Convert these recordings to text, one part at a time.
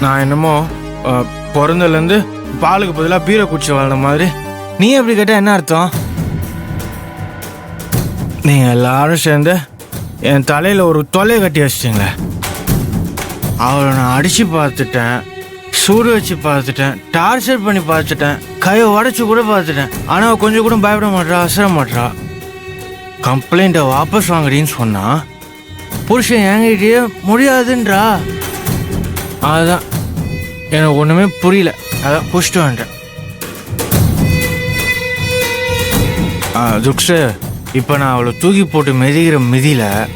நான் என்னமோ பிறந்ததுலேருந்து பாலுக்கு பதிலாக பீரை குடிச்சு வாழ்ந்த மாதிரி நீ எப்படி கேட்டால் என்ன அர்த்தம்? நீங்கள் எல்லாரும் சேர்ந்து என் தலையில் ஒரு தொலை கட்டி வச்சிட்டிங்களே. அவளை நான் அடித்து பார்த்துட்டேன், சூடு வச்சு பார்த்துட்டேன், டார்ச்சர் பண்ணி பார்த்துட்டேன், கையை உடச்சி கூட பார்த்துட்டேன். ஆனால் கொஞ்சம் கூட பயப்பட மாட்டா, அசர மாட்டா. கம்ப்ளைண்ட்டை வாபஸ் வாங்குறீன்னு சொன்னா புருஷன் என்கிட்டயே முடியாதுன்றா. அதுதான் எனக்கு ஒன்றுமே புரியல. அதான் புஷ்ட்டு வந்துட்டேன். துக்ஸு, இப்போ நான் அவளை தூக்கி போட்டு மிதிக்கிற மிதியில்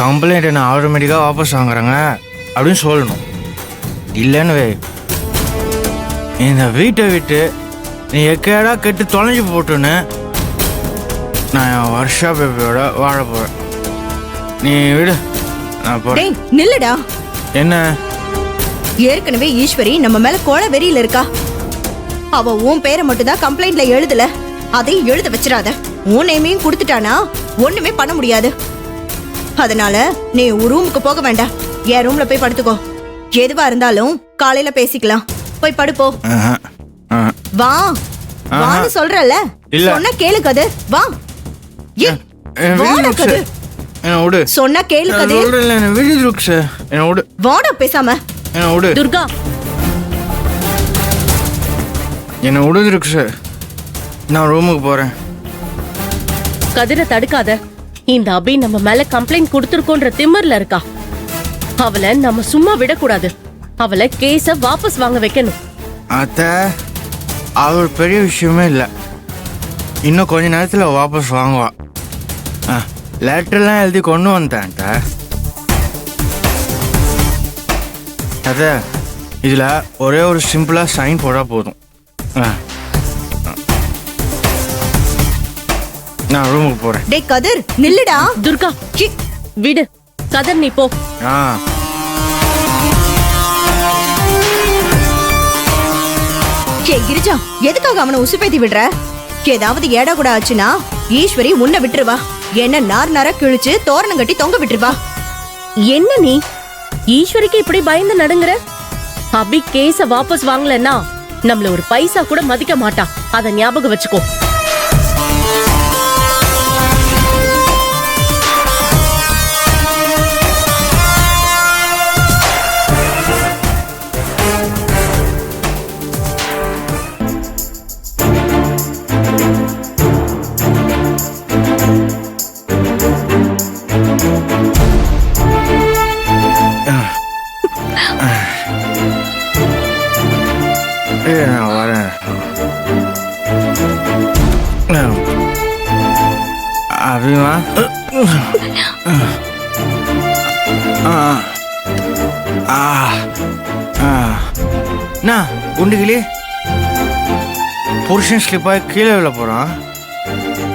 கம்ப்ளைண்ட்டை நான் ஆட்டோமேட்டிக்காக வாபஸ் வாங்குறேங்க அப்படின்னு சொல்லணும். இல்லைன்னு வை, இந்த வீட்டை விட்டு நீ எக்கேடா கெட்டு தொலைஞ்சு போட்டுன்னு நான் என் வருஷா பேபியோட வாழ போகிறேன். நீ விடு, நான் போறேன். நில்லுடா. என்ன? ஏற்கனவே ஈஸ்வரி நம்ம மேல கோல வெறியில இருக்கா. அவ உன் பேரை மட்டும் தான் கம்ப்ளைண்ட்ல எழுதல, அதையும் எழுத வச்சிடாத. உன் நேமையும் கொடுத்துட்டானா ஒண்ணுமே பண்ண முடியாது. அதனால நீ ரூமுக்கு போக வேண்டாம், என் ரூம்ல போய் படுத்துக்கோ. எதுவா இருந்தாலும் காலையில பேசிக்கலாம். போய் படுப்போ. வா வான்னு சொல்றல, சொன்னா கேளு கதிர். வா சொன்னா கேளு கதிர். வாடா பேசாம. துர்கா, என்ன விடுதிருக்கு சார், நான் ரூமுக்கு போறேன். கதிரை தடுக்காத. இந்த அபி நம்ம மேல கம்ப்ளைண்ட் கொடுத்துருக்கோன்ற திமிர்ல இருக்கா. அவளை நம்ம சும்மா விடக்கூடாது. அவளை கேஸ வாபஸ் வாங்க வைக்கணும். அத்தை, அவள் பெரிய விஷயமே இல்லை. இன்னும் கொஞ்ச நேரத்தில் வாபஸ் வாங்குவா. லெட்டர்லாம் எழுதி கொண்டு வந்தேன். அத்தை, இதில் ஒரே ஒரு சிம்பிளாக சைன் போட போதும். நான் ரூமுக்கு போறேன். டேய் கதிர், நில்லுடா. துர்கா, விடு. கதிர், நீ போ. கிரிஜா, எதுக்காக அவனை உசுப்பேத்தி விடுற? ஏதாவது ஏடா கூட ஆச்சுன்னா ஈஸ்வரி உன்னை விட்டுருவா. என்ன நார் நாரா கிழிச்சு தோரணம் கட்டி தொங்க விட்டுருவா. என்ன நீ ஈஸ்வரிக்கு இப்படி பயந்து நடுங்குற? அபி கேஸ வாபஸ் வாங்கலன்னா நம்மள ஒரு பைசா கூட மதிக்க மாட்டா. அத ஞாபகம் வச்சுக்கோ. நான் வரேன். அபிமா, குண்டுகிளி புருஷன் ஸ்லிப்பாக கீழே விழ போகிறான்.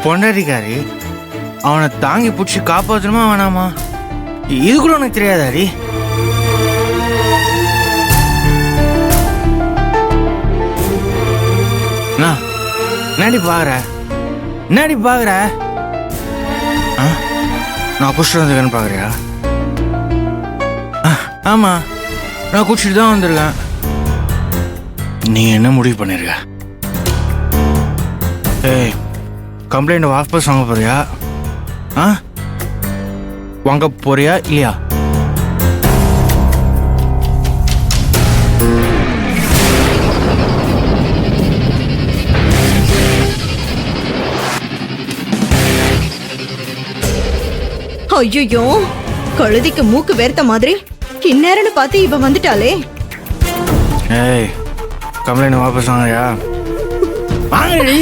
பொண்டாட்டிக்காரி அவனை தாங்கி பிடிச்சி காப்பாற்றணுமா வேணாமா? இது கூட உனக்கு தெரியாதாரி? என்னடி பாக்குற? என்னடி பாக்குற? நான் குடிச்சிட்டு வந்திருக்கேன்னு பாக்குறியா? ஆமா, நான் குடிச்சிட்டு தான் வந்திருக்கேன். நீ என்ன முடிவு பண்ணிருக்க? ஏய், கம்ப்ளைண்ட் வாபஸ் வாங்க போறியா? வாங்க போறியா இல்லையா? ஐயோ, கழுதிக்கு மூக்கு வேர்த்த மாதிரி இந்நேரம்னு பார்த்து இவ வந்துட்டாளே. ஏய், கம்ப்ளைண்ட் வாபஸ் வாங்கறியா? வாங்கடி.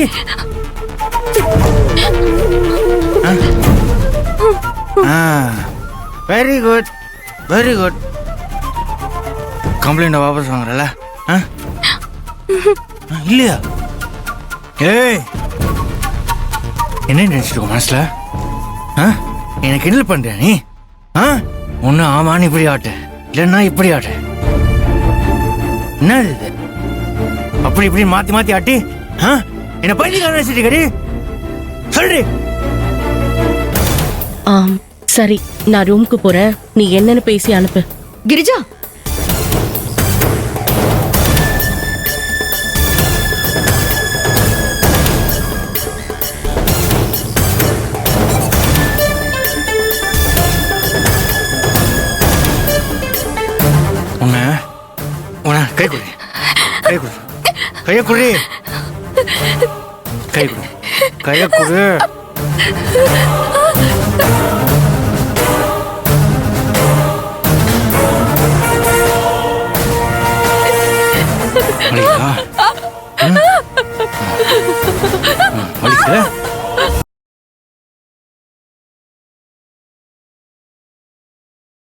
Very good, very good. Complaint வாபஸ் வாங்குறல இல்லையா? ஏய், என்ன நினைச்சிருக்கோம் மனசுல? எனக்கு என்ன பண்ற நீ? ஒன்னு ஆமான்னு இப்படி ஆட்ட, இல்லைன்னா இப்படி ஆட்ட. என்ன இது? அப்படி இப்படி மாத்தி மாத்தி ஆட்டி என்ன பைத்தியக்காரன் நினைச்சிட்டு சொல்லு. சரி, நான் ரூமுக்கு போறேன். நீ என்னன்னு பேசி அனுப்பு. கிரிஜா, கை கொடு கையை குடி கை கொடு கையை கொடு வலிக்குதா? வலிக்குதா?